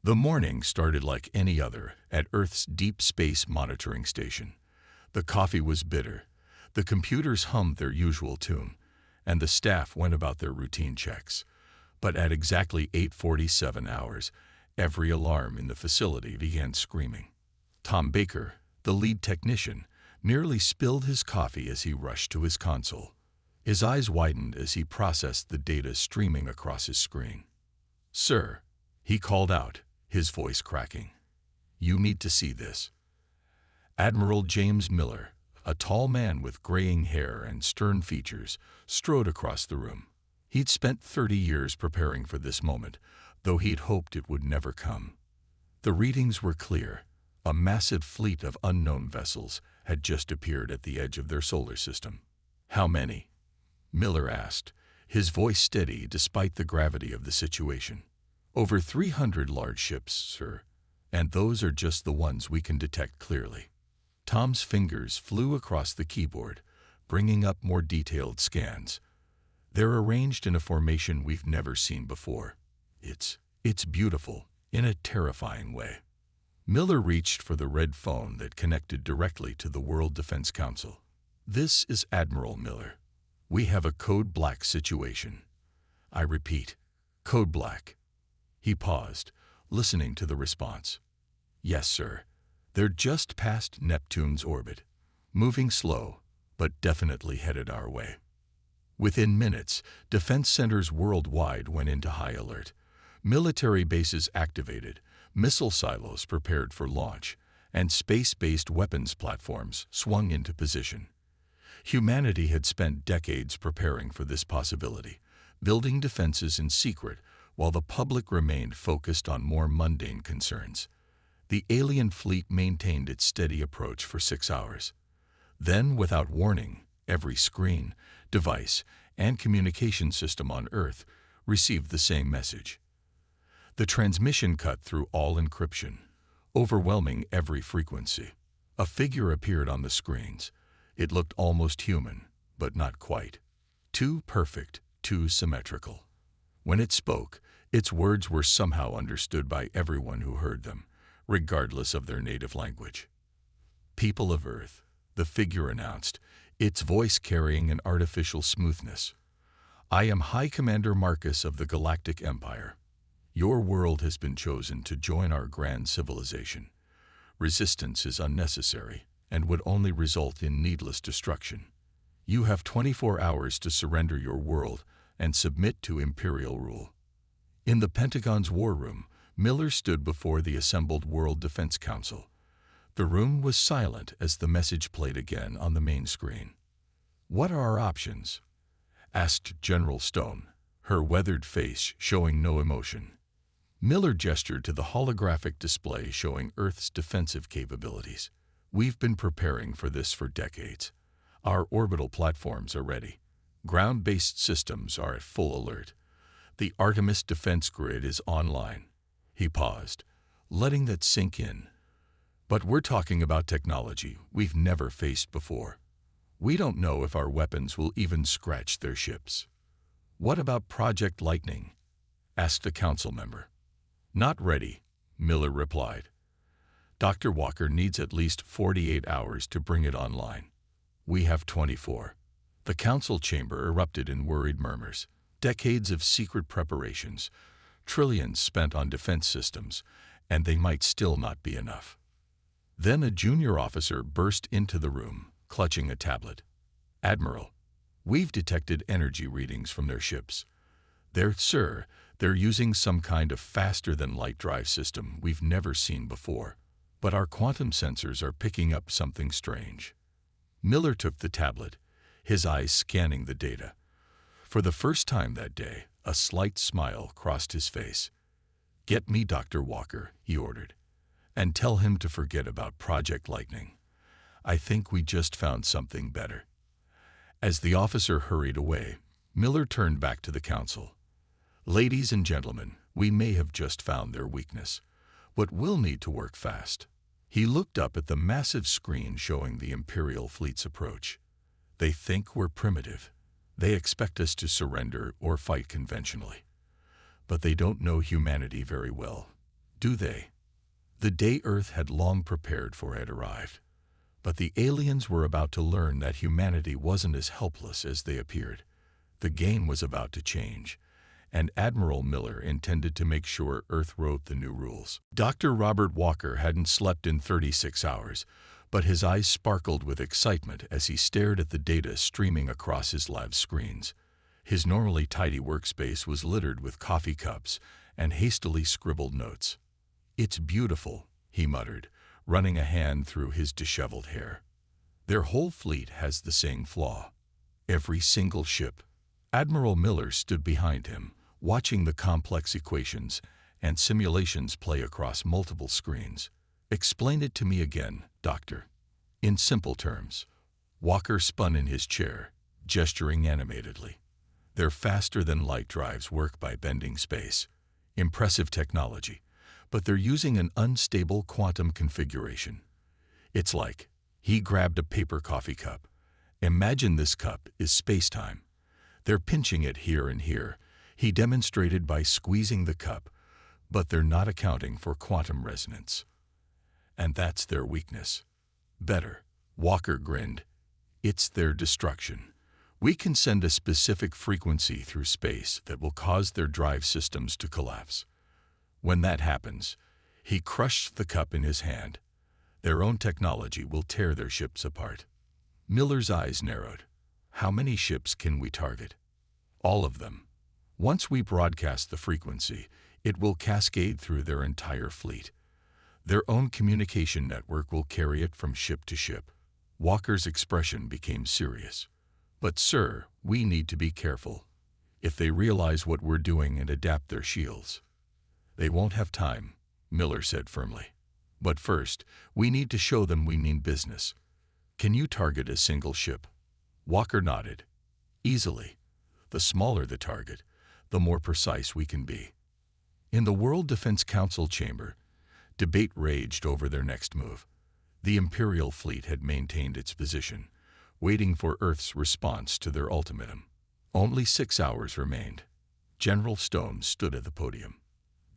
The morning started like any other at Earth's Deep Space Monitoring Station. The coffee was bitter, the computers hummed their usual tune, and the staff went about their routine checks. But at exactly 8:47 hours, every alarm in the facility began screaming. Tom Baker, the lead technician, nearly spilled his coffee as he rushed to his console. His eyes widened as he processed the data streaming across his screen. "Sir," he called out, his voice cracking. "You need to see this." Admiral James Miller, a tall man with graying hair and stern features, strode across the room. He'd spent 30 years preparing for this moment, though he'd hoped it would never come. The readings were clear. A massive fleet of unknown vessels had just appeared at the edge of their solar system. "How many?" Miller asked, his voice steady despite the gravity of the situation. "Over 300 large ships, sir, and those are just the ones we can detect clearly." Tom's fingers flew across the keyboard, bringing up more detailed scans. "They're arranged in a formation we've never seen before. It's beautiful, in a terrifying way." Miller reached for the red phone that connected directly to the World Defense Council. "This is Admiral Miller. We have a code black situation. I repeat, code black." He paused, listening to the response. "Yes, sir. They're just past Neptune's orbit, moving slow, but definitely headed our way." Within minutes, defense centers worldwide went into high alert. Military bases activated, missile silos prepared for launch, and space-based weapons platforms swung into position. Humanity had spent decades preparing for this possibility, building defenses in secret while the public remained focused on more mundane concerns. The alien fleet maintained its steady approach for 6 hours. Then, without warning, every screen, device, and communication system on Earth received the same message. The transmission cut through all encryption, overwhelming every frequency. A figure appeared on the screens. It looked almost human, but not quite. Too perfect, too symmetrical. When it spoke, its words were somehow understood by everyone who heard them, regardless of their native language. "People of Earth," the figure announced, its voice carrying an artificial smoothness. "I am High Commander Marcus of the Galactic Empire. Your world has been chosen to join our grand civilization. Resistance is unnecessary and would only result in needless destruction. You have 24 hours to surrender your world and submit to Imperial rule." In the Pentagon's war room, Miller stood before the assembled World Defense Council. The room was silent as the message played again on the main screen. "What are our options?" asked General Stone, her weathered face showing no emotion. Miller gestured to the holographic display showing Earth's defensive capabilities. "We've been preparing for this for decades. Our orbital platforms are ready. Ground-based systems are at full alert. The Artemis defense grid is online." He paused, letting that sink in. "But we're talking about technology we've never faced before. We don't know if our weapons will even scratch their ships." "What about Project Lightning?" asked a council member. "Not ready," Miller replied. "Dr. Walker needs at least 48 hours to bring it online. We have 24. The council chamber erupted in worried murmurs. Decades of secret preparations, trillions spent on defense systems, and they might still not be enough. Then a junior officer burst into the room, clutching a tablet. "Admiral, we've detected energy readings from their ships. They're using some kind of faster-than-light drive system we've never seen before, but our quantum sensors are picking up something strange." Miller took the tablet, his eyes scanning the data. For the first time that day, a slight smile crossed his face. "Get me Dr. Walker," he ordered, "and tell him to forget about Project Lightning. I think we just found something better." As the officer hurried away, Miller turned back to the council. "Ladies and gentlemen, we may have just found their weakness, but we'll need to work fast." He looked up at the massive screen showing the Imperial fleet's approach. "They think we're primitive. They expect us to surrender or fight conventionally. But they don't know humanity very well. Do they? The day Earth had long prepared for had arrived. But the aliens were about to learn that humanity wasn't as helpless as they appeared. The game was about to change, and Admiral Miller intended to make sure Earth wrote the new rules. Dr. Robert Walker hadn't slept in 36 hours, but his eyes sparkled with excitement as he stared at the data streaming across his lab screens. His normally tidy workspace was littered with coffee cups and hastily scribbled notes. "It's beautiful," he muttered, running a hand through his disheveled hair. "Their whole fleet has the same flaw. Every single ship." Admiral Miller stood behind him, watching the complex equations and simulations play across multiple screens. "Explain it to me again, Doctor." "In simple terms." Walker spun in his chair, gesturing animatedly. "Their faster-than-light drives work by bending space. Impressive technology. But they're using an unstable quantum configuration. It's like," he grabbed a paper coffee cup. "Imagine this cup is space-time. They're pinching it here and here," he demonstrated by squeezing the cup, "but they're not accounting for quantum resonance. And that's their weakness." "Better," Walker grinned. "It's their destruction. We can send a specific frequency through space that will cause their drive systems to collapse. When that happens," he crushed the cup in his hand, "their own technology will tear their ships apart." Miller's eyes narrowed. "How many ships can we target?" "All of them. Once we broadcast the frequency, it will cascade through their entire fleet. Their own communication network will carry it from ship to ship." Walker's expression became serious. "But sir, we need to be careful. If they realize what we're doing and adapt their shields." "They won't have time," Miller said firmly. "But first, we need to show them we mean business. Can you target a single ship?" Walker nodded. "Easily. The smaller the target, the more precise we can be." In the World Defense Council chamber, debate raged over their next move. The Imperial fleet had maintained its position, waiting for Earth's response to their ultimatum. Only 6 hours remained. General Stone stood at the podium.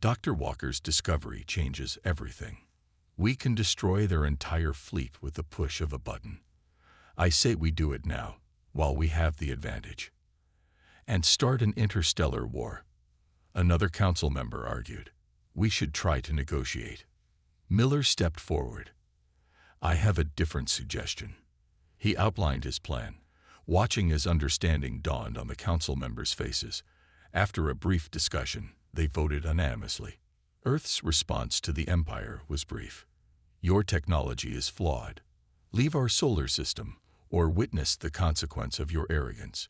"Dr. Walker's discovery changes everything. We can destroy their entire fleet with the push of a button. I say we do it now, while we have the advantage. And start an interstellar war." Another council member argued. "We should try to negotiate." Miller stepped forward. "I have a different suggestion." He outlined his plan, watching as understanding dawned on the council members' faces. After a brief discussion, they voted unanimously. Earth's response to the Empire was brief. "Your technology is flawed. Leave our solar system, or witness the consequence of your arrogance.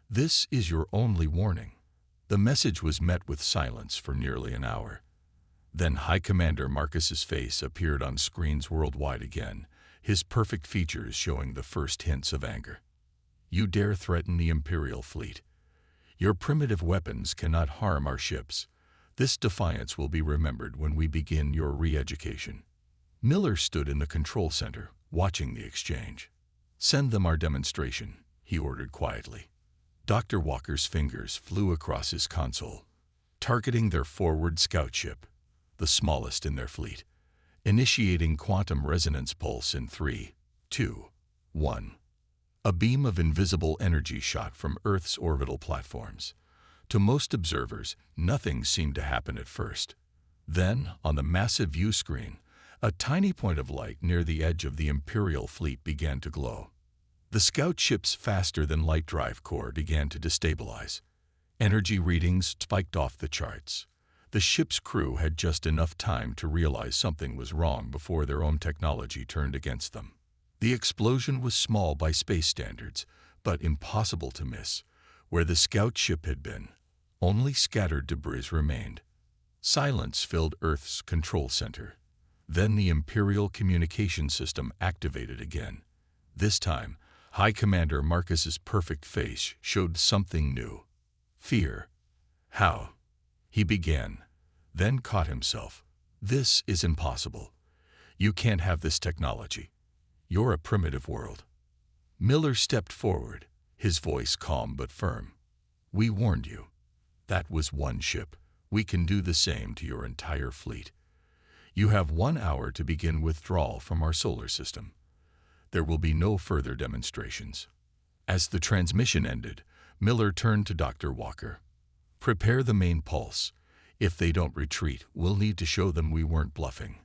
This is your only warning." The message was met with silence for nearly an hour. Then High Commander Marcus's face appeared on screens worldwide again, his perfect features showing the first hints of anger. "You dare threaten the Imperial fleet. Your primitive weapons cannot harm our ships. This defiance will be remembered when we begin your re-education." Miller stood in the control center, watching the exchange. "Send them our demonstration," he ordered quietly. Dr. Walker's fingers flew across his console, targeting their forward scout ship, the smallest in their fleet, initiating quantum resonance pulse in 3, 2, 1. A beam of invisible energy shot from Earth's orbital platforms. To most observers, nothing seemed to happen at first. Then, on the massive view screen, a tiny point of light near the edge of the Imperial fleet began to glow. The scout ship's faster-than-light drive core began to destabilize. Energy readings spiked off the charts. The ship's crew had just enough time to realize something was wrong before their own technology turned against them. The explosion was small by space standards, but impossible to miss. Where the scout ship had been, only scattered debris remained. Silence filled Earth's control center. Then the Imperial communication system activated again. This time, High Commander Marcus's perfect face showed something new. Fear. "How?" he began, then caught himself. "This is impossible. You can't have this technology. You're a primitive world." Miller stepped forward, his voice calm but firm. "We warned you. That was one ship. We can do the same to your entire fleet. You have 1 hour to begin withdrawal from our solar system. There will be no further demonstrations." As the transmission ended, Miller turned to Dr. Walker. "Prepare the main pulse. If they don't retreat, we'll need to show them we weren't bluffing."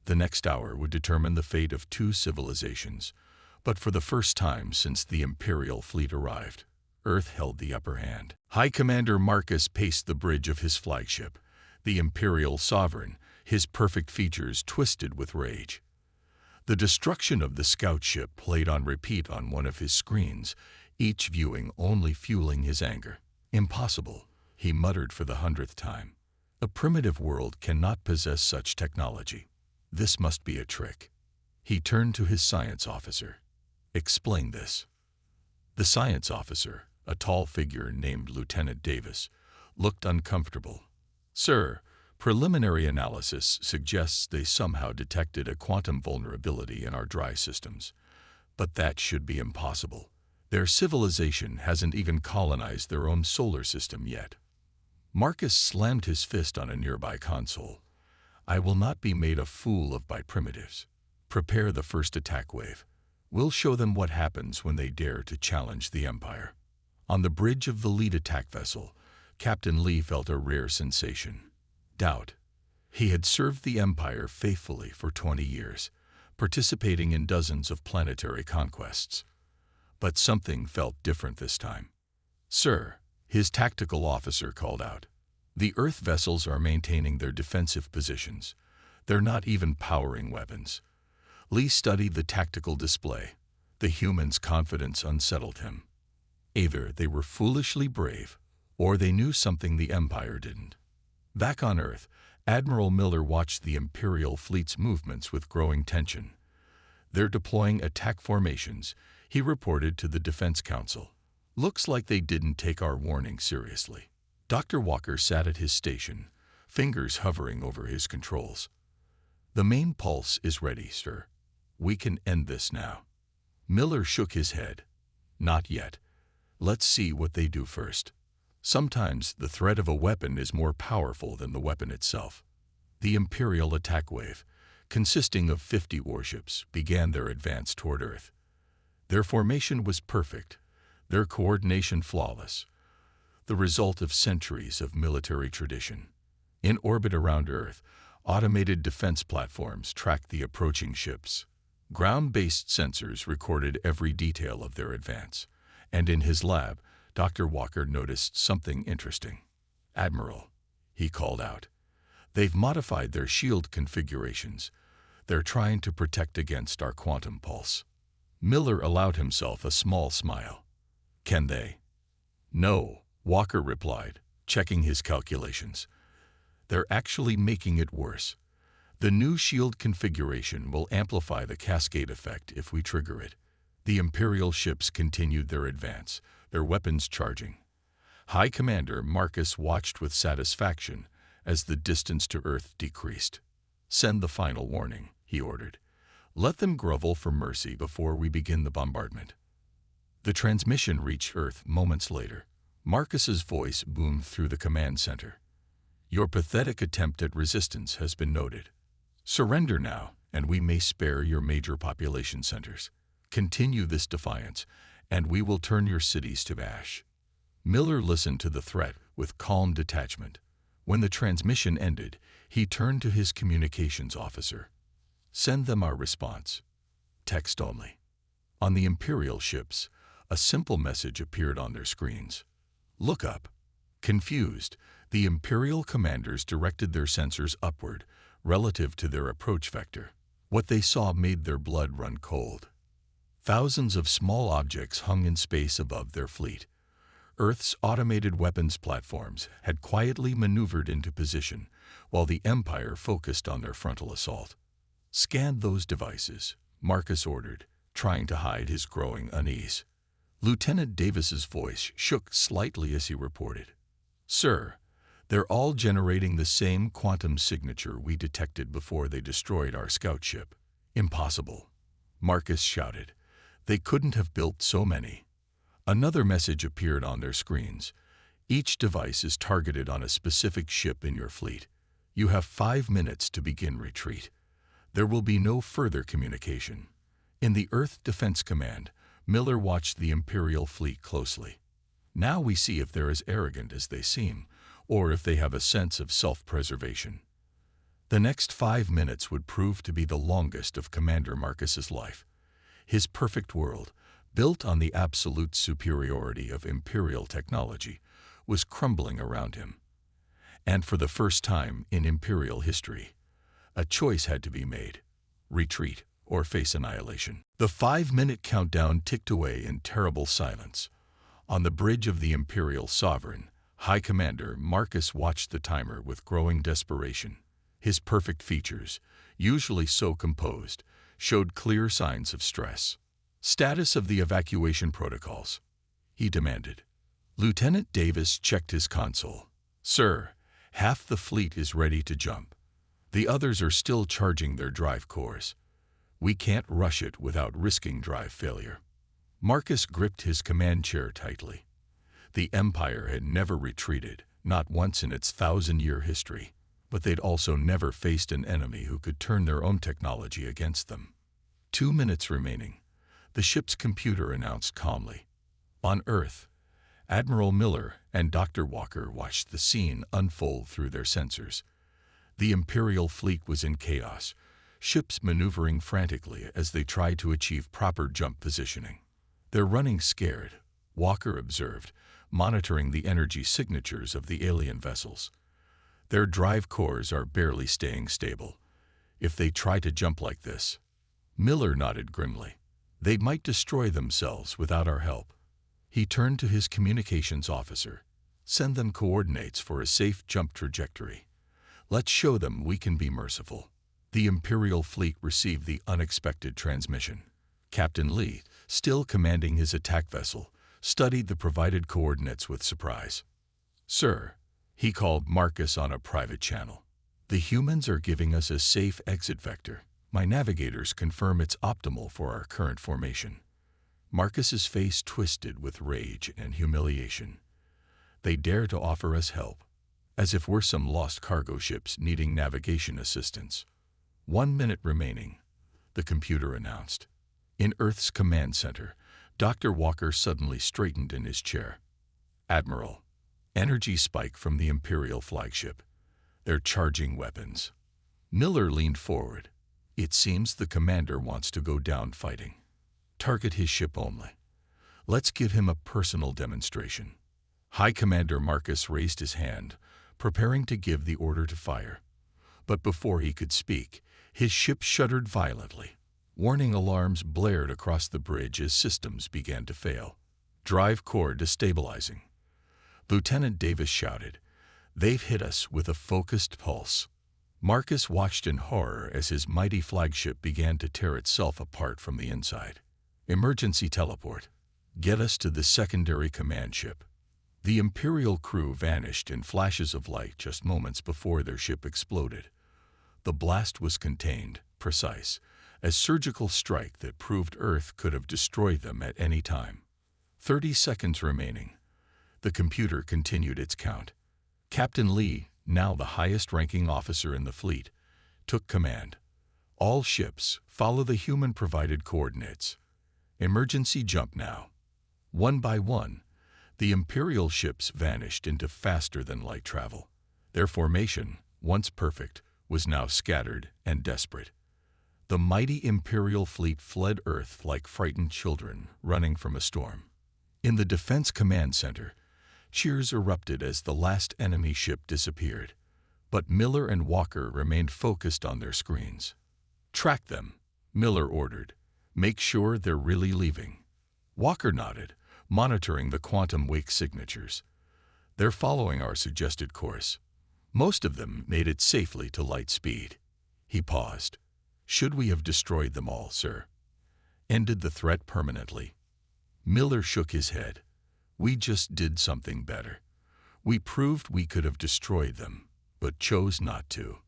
The next hour would determine the fate of 2 civilizations, but for the first time since the Imperial fleet arrived, Earth held the upper hand. High Commander Marcus paced the bridge of his flagship, the Imperial Sovereign, his perfect features twisted with rage. The destruction of the scout ship played on repeat on one of his screens, each viewing only fueling his anger. "Impossible," he muttered for the 100th time. "A primitive world cannot possess such technology. This must be a trick." He turned to his science officer. "Explain this." The science officer, a tall figure named Lieutenant Davis, looked uncomfortable. "Sir, preliminary analysis suggests they somehow detected a quantum vulnerability in our dry systems. But that should be impossible. Their civilization hasn't even colonized their own solar system yet." Marcus slammed his fist on a nearby console. "I will not be made a fool of by primitives. Prepare the first attack wave. We'll show them what happens when they dare to challenge the Empire." On the bridge of the lead attack vessel, Captain Lee felt a rare sensation. Doubt. He had served the Empire faithfully for 20 years, participating in dozens of planetary conquests. But something felt different this time. "Sir," his tactical officer called out, "the Earth vessels are maintaining their defensive positions. They're not even powering weapons." Lee studied the tactical display. The humans' confidence unsettled him. Either they were foolishly brave, or they knew something the Empire didn't. Back on Earth, Admiral Miller watched the Imperial fleet's movements with growing tension. "They're deploying attack formations," he reported to the Defense Council. "Looks like they didn't take our warning seriously." Dr. Walker sat at his station, fingers hovering over his controls. "The main pulse is ready, sir. We can end this now." Miller shook his head. "Not yet. Let's see what they do first." Sometimes the threat of a weapon is more powerful than the weapon itself. The Imperial attack wave, consisting of 50 warships, began their advance toward Earth. Their formation was perfect, their coordination flawless, the result of centuries of military tradition. In orbit around Earth, automated defense platforms tracked the approaching ships. Ground-based sensors recorded every detail of their advance, and in his lab, Dr. Walker noticed something interesting. "Admiral," he called out, "they've modified their shield configurations. They're trying to protect against our quantum pulse." Miller allowed himself a small smile. "Can they?" "No," Walker replied, checking his calculations. "They're actually making it worse. The new shield configuration will amplify the cascade effect if we trigger it." The Imperial ships continued their advance, their weapons charging. High Commander Marcus watched with satisfaction as the distance to Earth decreased. "Send the final warning," he ordered. "Let them grovel for mercy before we begin the bombardment." The transmission reached Earth moments later. Marcus's voice boomed through the command center. "Your pathetic attempt at resistance has been noted. Surrender now, and we may spare your major population centers. Continue this defiance, and we will turn your cities to ash." Miller listened to the threat with calm detachment. When the transmission ended, he turned to his communications officer. "Send them our response. Text only." On the Imperial ships, a simple message appeared on their screens. "Look up." Confused, the Imperial commanders directed their sensors upward, relative to their approach vector. What they saw made their blood run cold. Thousands of small objects hung in space above their fleet. Earth's automated weapons platforms had quietly maneuvered into position, while the Empire focused on their frontal assault. "Scan those devices," Marcus ordered, trying to hide his growing unease. Lieutenant Davis's voice shook slightly as he reported. "Sir, they're all generating the same quantum signature we detected before they destroyed our scout ship." "Impossible," Marcus shouted. "They couldn't have built so many." Another message appeared on their screens. "Each device is targeted on a specific ship in your fleet. You have 5 minutes to begin retreat. There will be no further communication. In the Earth Defense Command, Miller watched the Imperial fleet closely. Now we see if they're as arrogant as they seem, or if they have a sense of self-preservation. The next 5 minutes would prove to be the longest of Commander Marcus's life. His perfect world, built on the absolute superiority of Imperial technology, was crumbling around him. And for the first time in Imperial history, a choice had to be made: retreat or face annihilation. The 5-minute countdown ticked away in terrible silence. On the bridge of the Imperial Sovereign, High Commander Marcus watched the timer with growing desperation. His perfect features, usually so composed, showed clear signs of stress. "Status of the evacuation protocols," he demanded. Lieutenant Davis checked his console. "Sir, half the fleet is ready to jump. The others are still charging their drive cores. We can't rush it without risking drive failure." Marcus gripped his command chair tightly. The Empire had never retreated, not once in its 1,000-year history, but they'd also never faced an enemy who could turn their own technology against them. 2 minutes remaining, the ship's computer announced calmly. On Earth, Admiral Miller and Dr. Walker watched the scene unfold through their sensors. The Imperial fleet was in chaos, ships maneuvering frantically as they tried to achieve proper jump positioning. "They're running scared," Walker observed, monitoring the energy signatures of the alien vessels. "Their drive cores are barely staying stable. If they try to jump like this—" Miller nodded grimly. "They might destroy themselves without our help." He turned to his communications officer. "Send them coordinates for a safe jump trajectory. Let's show them we can be merciful." The Imperial fleet received the unexpected transmission. Captain Lee, still commanding his attack vessel, studied the provided coordinates with surprise. "Sir," he called Marcus on a private channel, "the humans are giving us a safe exit vector. My navigators confirm it's optimal for our current formation." Marcus's face twisted with rage and humiliation. "They dare to offer us help, as if we're some lost cargo ships needing navigation assistance." 1 minute remaining, the computer announced. In Earth's command center, Dr. Walker suddenly straightened in his chair. "Admiral, energy spike from the Imperial flagship. They're charging weapons." Miller leaned forward. "It seems the commander wants to go down fighting. Target his ship only. Let's give him a personal demonstration." High Commander Marcus raised his hand, preparing to give the order to fire. But before he could speak, his ship shuddered violently. Warning alarms blared across the bridge as systems began to fail. "Drive core destabilizing." Lieutenant Davis shouted. "They've hit us with a focused pulse." Marcus watched in horror as his mighty flagship began to tear itself apart from the inside. "Emergency teleport. Get us to the secondary command ship." The Imperial crew vanished in flashes of light just moments before their ship exploded. The blast was contained, precise, a surgical strike that proved Earth could have destroyed them at any time. 30 seconds remaining. The computer continued its count. Captain Lee, now the highest-ranking officer in the fleet, took command. "All ships, follow the human-provided coordinates. Emergency jump now." One by one, the Imperial ships vanished into faster-than-light travel. Their formation, once perfect, was now scattered and desperate. The mighty Imperial fleet fled Earth like frightened children running from a storm. In the Defense Command Center, cheers erupted as the last enemy ship disappeared. But Miller and Walker remained focused on their screens. "Track them," Miller ordered. "Make sure they're really leaving." Walker nodded, monitoring the quantum wake signatures. "They're following our suggested course. Most of them made it safely to light speed." He paused. "Should we have destroyed them all, sir? Ended the threat permanently?" Miller shook his head. "We just did something better. We proved we could have destroyed them, but chose not to.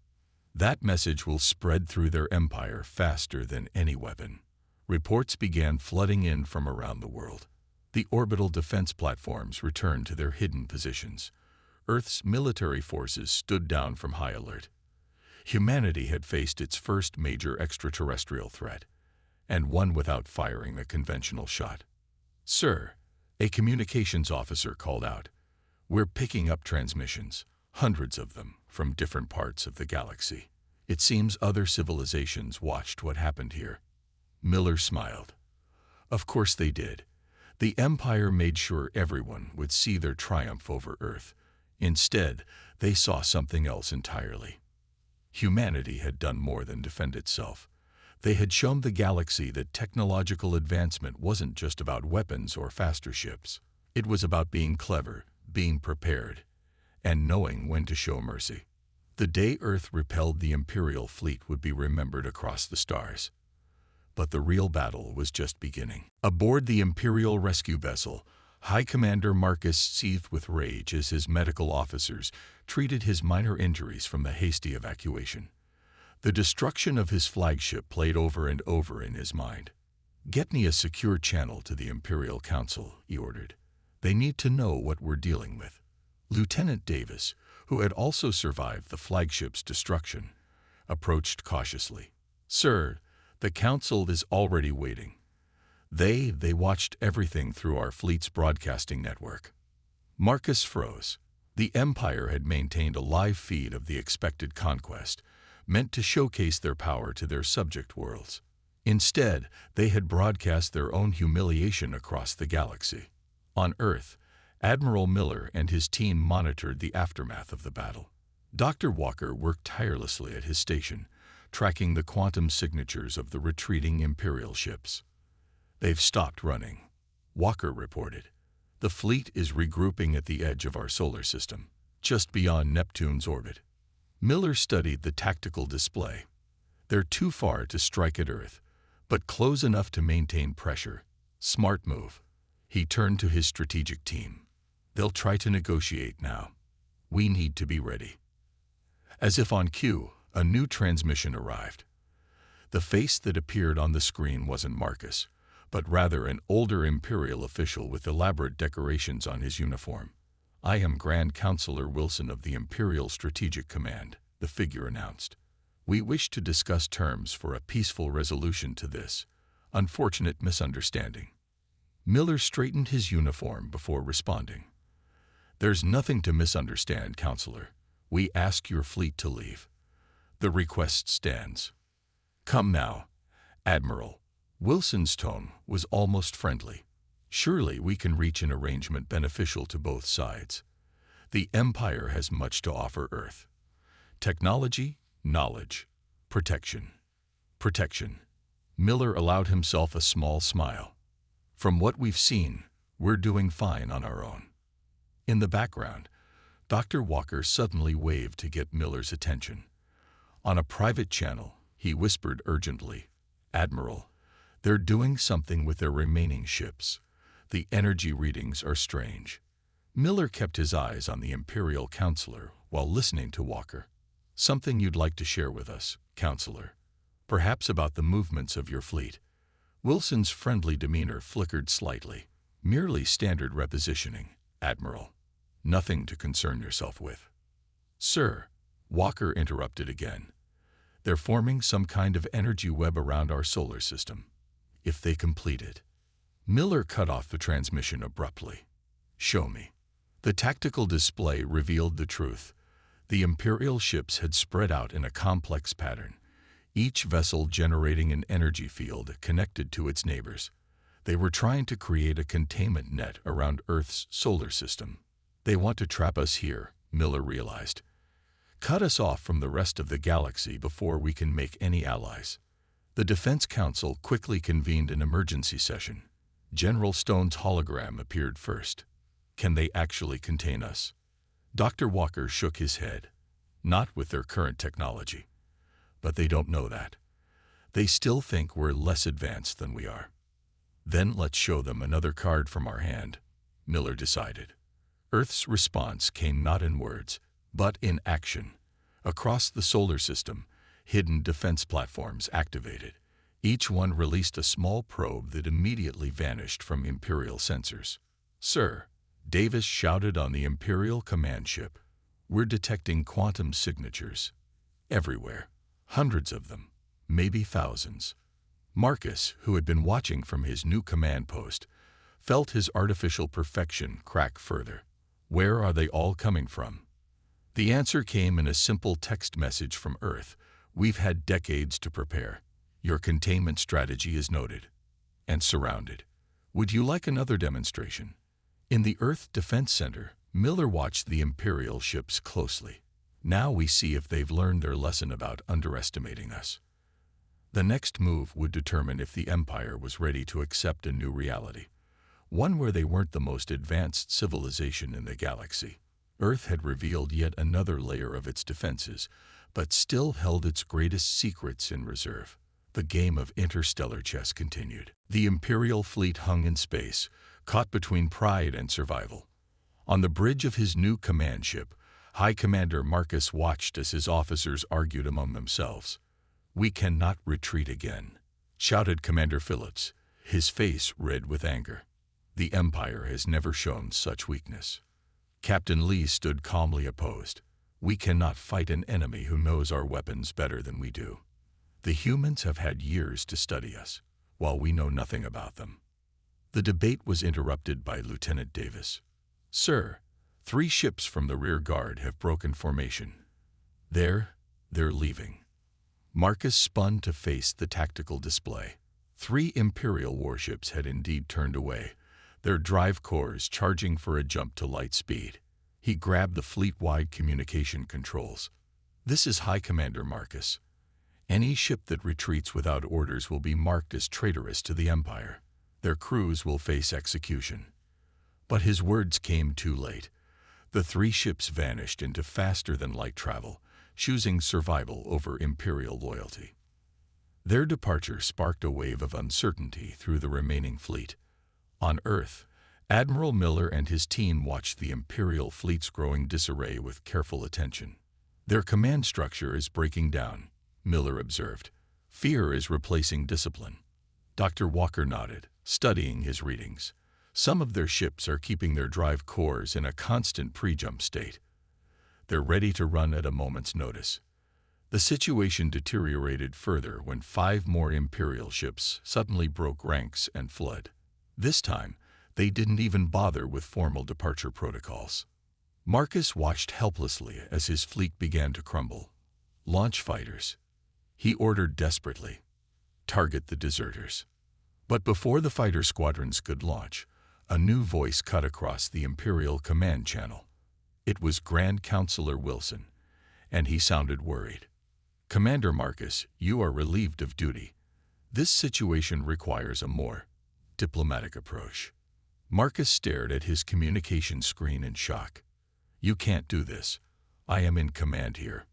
That message will spread through their empire faster than any weapon." Reports began flooding in from around the world. The orbital defense platforms returned to their hidden positions. Earth's military forces stood down from high alert. Humanity had faced its first major extraterrestrial threat, and one without firing a conventional shot. "Sir," a communications officer called out, "we're picking up transmissions, hundreds of them, from different parts of the galaxy. It seems other civilizations watched what happened here." Miller smiled. Of course they did. The Empire made sure everyone would see their triumph over Earth. Instead, they saw something else entirely. Humanity had done more than defend itself. They had shown the galaxy that technological advancement wasn't just about weapons or faster ships. It was about being clever, being prepared, and knowing when to show mercy. The day Earth repelled the Imperial fleet would be remembered across the stars. But the real battle was just beginning. Aboard the Imperial rescue vessel, High Commander Marcus seethed with rage as his medical officers treated his minor injuries from the hasty evacuation. The destruction of his flagship played over and over in his mind. "Get me a secure channel to the Imperial Council," he ordered. "They need to know what we're dealing with." Lieutenant Davis, who had also survived the flagship's destruction, approached cautiously. "Sir, the Council is already waiting. They watched everything through our fleet's broadcasting network." Marcus froze. The Empire had maintained a live feed of the expected conquest, meant to showcase their power to their subject worlds. Instead, they had broadcast their own humiliation across the galaxy. On Earth, Admiral Miller and his team monitored the aftermath of the battle. Dr. Walker worked tirelessly at his station, tracking the quantum signatures of the retreating Imperial ships. "They've stopped running," Walker reported. "The fleet is regrouping at the edge of our solar system, just beyond Neptune's orbit." Miller studied the tactical display. "They're too far to strike at Earth, but close enough to maintain pressure. Smart move." He turned to his strategic team. "They'll try to negotiate now. We need to be ready." As if on cue, a new transmission arrived. The face that appeared on the screen wasn't Marcus, but rather an older Imperial official with elaborate decorations on his uniform. "I am Grand Counselor Wilson of the Imperial Strategic Command," the figure announced. "We wish to discuss terms for a peaceful resolution to this unfortunate misunderstanding." Miller straightened his uniform before responding. "There's nothing to misunderstand, Counselor. We ask your fleet to leave. The request stands." "Come now, Admiral." Wilson's tone was almost friendly. "Surely we can reach an arrangement beneficial to both sides. The Empire has much to offer Earth. Technology, knowledge, protection. Protection." Miller allowed himself a small smile. "From what we've seen, we're doing fine on our own." In the background, Dr. Walker suddenly waved to get Miller's attention. On a private channel, he whispered urgently, "Admiral, they're doing something with their remaining ships. The energy readings are strange." Miller kept his eyes on the Imperial Counselor while listening to Walker. "Something you'd like to share with us, Counselor? Perhaps about the movements of your fleet?" Wilson's friendly demeanor flickered slightly. "Merely standard repositioning, Admiral. Nothing to concern yourself with." "Sir," Walker interrupted again, "they're forming some kind of energy web around our solar system. If they complete it—" Miller cut off the transmission abruptly. "Show me." The tactical display revealed the truth. The Imperial ships had spread out in a complex pattern, each vessel generating an energy field connected to its neighbors. They were trying to create a containment net around Earth's solar system. "They want to trap us here," Miller realized. "Cut us off from the rest of the galaxy before we can make any allies." The Defense Council quickly convened an emergency session. General Stone's hologram appeared first. "Can they actually contain us?" Dr. Walker shook his head. "Not with their current technology. But they don't know that. They still think we're less advanced than we are." "Then let's show them another card from our hand," Miller decided. Earth's response came not in words, but in action. Across the solar system, hidden defense platforms activated. Each one released a small probe that immediately vanished from Imperial sensors. "Sir," Davis shouted on the Imperial command ship, "we're detecting quantum signatures." everywhere. Hundreds of them, maybe thousands. Marcus, who had been watching from his new command post, felt his artificial perfection crack further. Where are they all coming from? The answer came in a simple text message from Earth. We've had decades to prepare. Your containment strategy is noted and surrounded. Would you like another demonstration? In the Earth Defense Center, Miller watched the Imperial ships closely. Now we see if they've learned their lesson about underestimating us. The next move would determine if the Empire was ready to accept a new reality, one where they weren't the most advanced civilization in the galaxy. Earth had revealed yet another layer of its defenses, but still held its greatest secrets in reserve. The game of interstellar chess continued. The Imperial fleet hung in space, caught between pride and survival. On the bridge of his new command ship, High Commander Marcus watched as his officers argued among themselves. "We cannot retreat again," shouted Commander Phillips, his face red with anger. "The Empire has never shown such weakness." Captain Lee stood calmly opposed. "We cannot fight an enemy who knows our weapons better than we do. The humans have had years to study us, while we know nothing about them." The debate was interrupted by Lieutenant Davis. "Sir, 3 ships from the rear guard have broken formation. They're leaving." Marcus spun to face the tactical display. 3 Imperial warships had indeed turned away, their drive cores charging for a jump to light speed. He grabbed the fleet-wide communication controls. "This is High Commander Marcus. Any ship that retreats without orders will be marked as traitorous to the Empire. Their crews will face execution." But his words came too late. The 3 ships vanished into faster-than-light travel, choosing survival over Imperial loyalty. Their departure sparked a wave of uncertainty through the remaining fleet. On Earth, Admiral Miller and his team watched the Imperial fleet's growing disarray with careful attention. "Their command structure is breaking down," Miller observed. "Fear is replacing discipline." Dr. Walker nodded, studying his readings. "Some of their ships are keeping their drive cores in a constant pre-jump state. They're ready to run at a moment's notice." The situation deteriorated further when 5 more Imperial ships suddenly broke ranks and fled. This time, they didn't even bother with formal departure protocols. Marcus watched helplessly as his fleet began to crumble. "Launch fighters," he ordered desperately. "Target the deserters." But before the fighter squadrons could launch, a new voice cut across the Imperial command channel. It was Grand Counselor Wilson, and he sounded worried. "Commander Marcus, you are relieved of duty. This situation requires a more diplomatic approach." Marcus stared at his communication screen in shock. "You can't do this. I am in command here."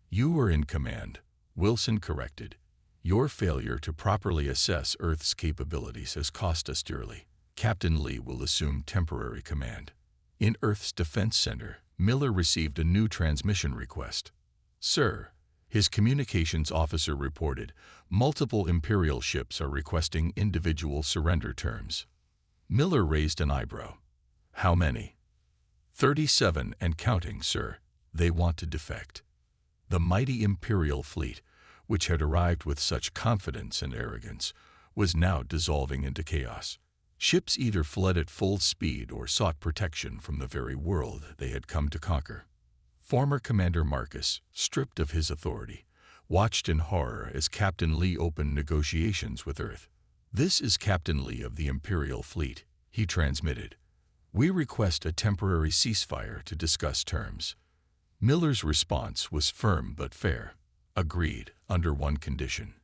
"You were in command," Wilson corrected. "Your failure to properly assess Earth's capabilities has cost us dearly. Captain Lee will assume temporary command." In Earth's Defense Center, Miller received a new transmission request. "Sir," his communications officer reported, "multiple Imperial ships are requesting individual surrender terms." Miller raised an eyebrow. "How many?" 37 and counting, sir. They want to defect." The mighty Imperial fleet, which had arrived with such confidence and arrogance, was now dissolving into chaos. Ships either fled at full speed or sought protection from the very world they had come to conquer. Former Commander Marcus, stripped of his authority, watched in horror as Captain Lee opened negotiations with Earth. "This is Captain Lee of the Imperial fleet," he transmitted. "We request a temporary ceasefire to discuss terms." Miller's response was firm but fair. "Agreed, under one condition.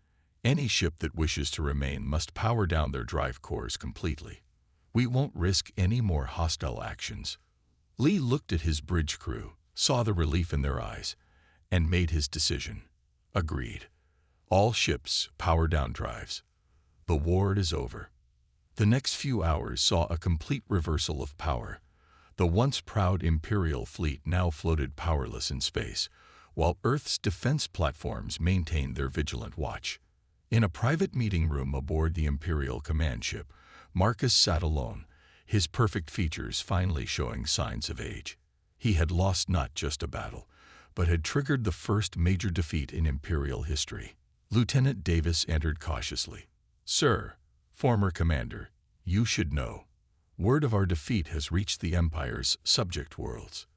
Any ship that wishes to remain must power down their drive cores completely. We won't risk any more hostile actions." Lee looked at his bridge crew, saw the relief in their eyes, and made his decision. "Agreed. All ships power down drives. The war is over." The next few hours saw a complete reversal of power. The once proud Imperial fleet now floated powerless in space, while Earth's defense platforms maintained their vigilant watch. In a private meeting room aboard the Imperial command ship, Marcus sat alone, his perfect features finally showing signs of age. He had lost not just a battle, but had triggered the first major defeat in Imperial history. Lieutenant Davis entered cautiously. "Sir, former commander, you should know. Word of our defeat has reached the Empire's subject worlds.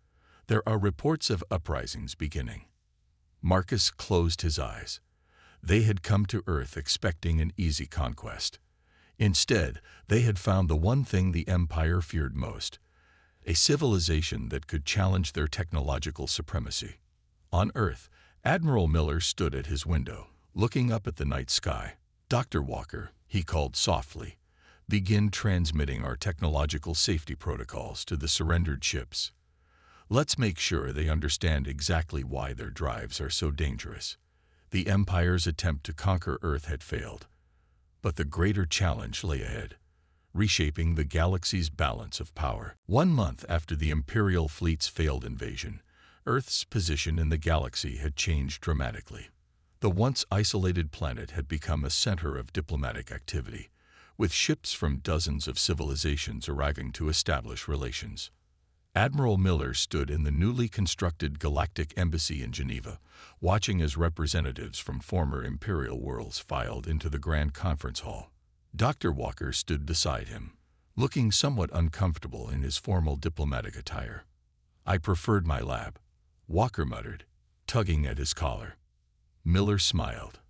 There are reports of uprisings beginning." Marcus closed his eyes. They had come to Earth expecting an easy conquest. Instead, they had found the one thing the Empire feared most: a civilization that could challenge their technological supremacy. On Earth, Admiral Miller stood at his window, looking up at the night sky. "Dr. Walker," he called softly, "begin transmitting our technological safety protocols to the surrendered ships. Let's make sure they understand exactly why their drives are so dangerous." The Empire's attempt to conquer Earth had failed, but the greater challenge lay ahead: reshaping the galaxy's balance of power. 1 month after the Imperial fleet's failed invasion, Earth's position in the galaxy had changed dramatically. The once isolated planet had become a center of diplomatic activity, with ships from dozens of civilizations arriving to establish relations. Admiral Miller stood in the newly constructed Galactic Embassy in Geneva, watching as representatives from former Imperial worlds filed into the Grand Conference Hall. Dr. Walker stood beside him, looking somewhat uncomfortable in his formal diplomatic attire. "I preferred my lab," Walker muttered, tugging at his collar. Miller smiled.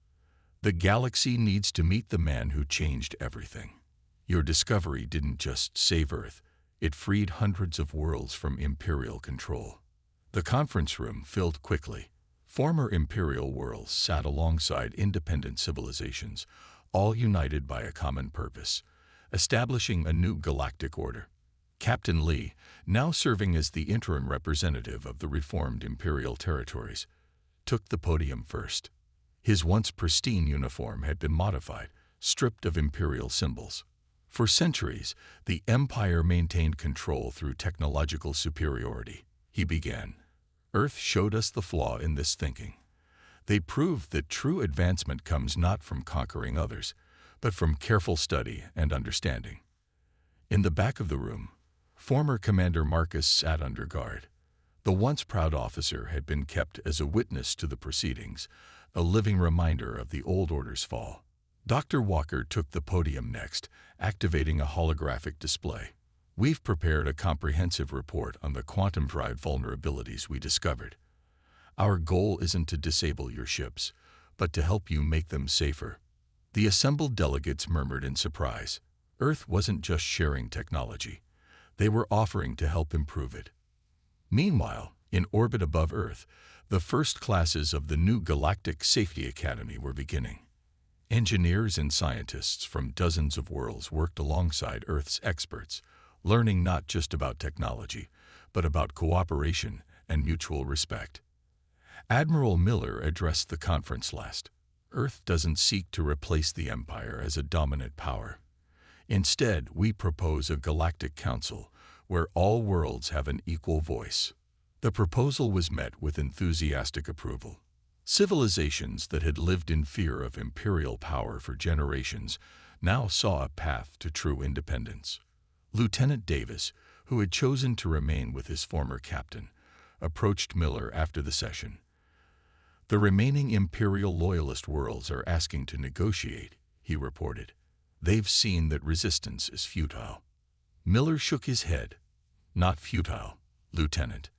"The galaxy needs to meet the man who changed everything. Your discovery didn't just save Earth, it freed hundreds of worlds from Imperial control." The conference room filled quickly. Former Imperial worlds sat alongside independent civilizations, all united by a common purpose: establishing a new galactic order. Captain Lee, now serving as the interim representative of the reformed Imperial territories, took the podium first. His once pristine uniform had been modified, stripped of Imperial symbols. For centuries, the Empire maintained control through technological superiority. He began. "Earth showed us the flaw in this thinking. They proved that true advancement comes not from conquering others, but from careful study and understanding." In the back of the room, former Commander Marcus sat under guard. The once proud officer had been kept as a witness to the proceedings, a living reminder of the old order's fall. Dr. Walker took the podium next, activating a holographic display. "We've prepared a comprehensive report on the quantum drive vulnerabilities we discovered. Our goal isn't to disable your ships, but to help you make them safer." The assembled delegates murmured in surprise. Earth wasn't just sharing technology. They were offering to help improve it. Meanwhile, in orbit above Earth, the first classes of the new Galactic Safety Academy were beginning. Engineers and scientists from dozens of worlds worked alongside Earth's experts, learning not just about technology, but about cooperation and mutual respect. Admiral Miller addressed the conference last. "Earth doesn't seek to replace the Empire as a dominant power. Instead, we propose a galactic council where all worlds have an equal voice." The proposal was met with enthusiastic approval. Civilizations that had lived in fear of Imperial power for generations now saw a path to true independence. Lieutenant Davis, who had chosen to remain with his former captain, approached Miller after the session. "The remaining Imperial loyalist worlds are asking to negotiate," he reported. "They've seen that resistance is futile." Miller shook his head. "Not futile, Lieutenant.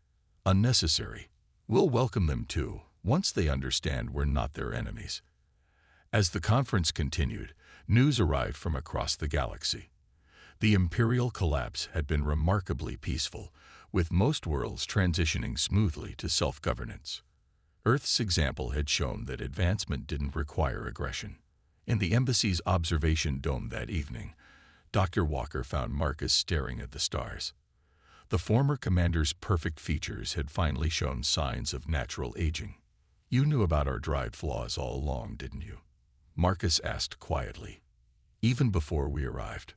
Unnecessary. We'll welcome them too, once they understand we're not their enemies." As the conference continued, news arrived from across the galaxy. The Imperial collapse had been remarkably peaceful, with most worlds transitioning smoothly to self-governance. Earth's example had shown that advancement didn't require aggression. In the embassy's observation dome that evening, Dr. Walker found Marcus staring at the stars. The former commander's perfect features had finally shown signs of natural aging. "You knew about our drive flaws all along, didn't you?" Marcus asked quietly. "Even before we arrived."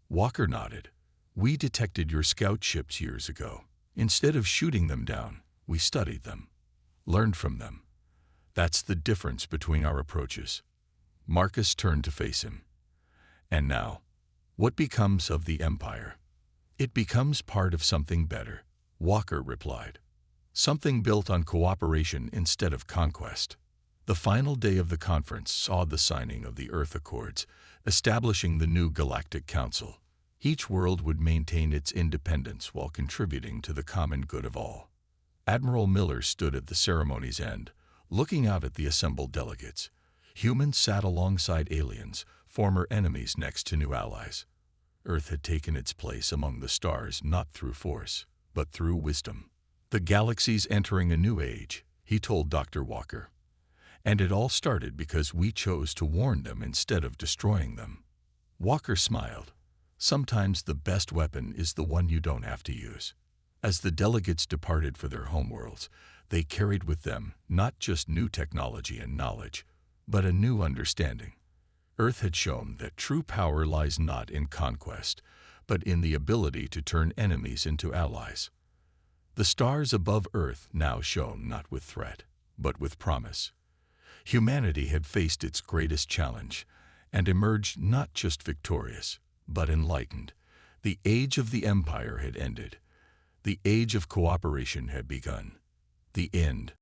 Walker nodded. "We detected your scout ships years ago. Instead of shooting them down, we studied them, learned from them. That's the difference between our approaches." Marcus turned to face him. "And now, what becomes of the Empire?" "It becomes part of something better," Walker replied. something built on cooperation instead of conquest. The final day of the conference saw the signing of the Earth Accords, establishing the new Galactic Council. Each world would maintain its independence while contributing to the common good of all. Admiral Miller stood at the ceremony's end, looking out at the assembled delegates. Humans sat alongside aliens, former enemies next to new allies. Earth had taken its place among the stars not through force, but through wisdom. The galaxy's entering a new age, he told Dr. Walker. And it all started because we chose to warn them instead of destroying them. Walker smiled. Sometimes the best weapon is the one you don't have to use. As the delegates departed for their homeworlds, they carried with them not just new technology and knowledge, but a new understanding. Earth had shown that true power lies not in conquest, but in the ability to turn enemies into allies. The stars above Earth now shone not with threat, but with promise. Humanity had faced its greatest challenge and emerged not just victorious, but enlightened. The age of the Empire had ended. The age of cooperation had begun. The end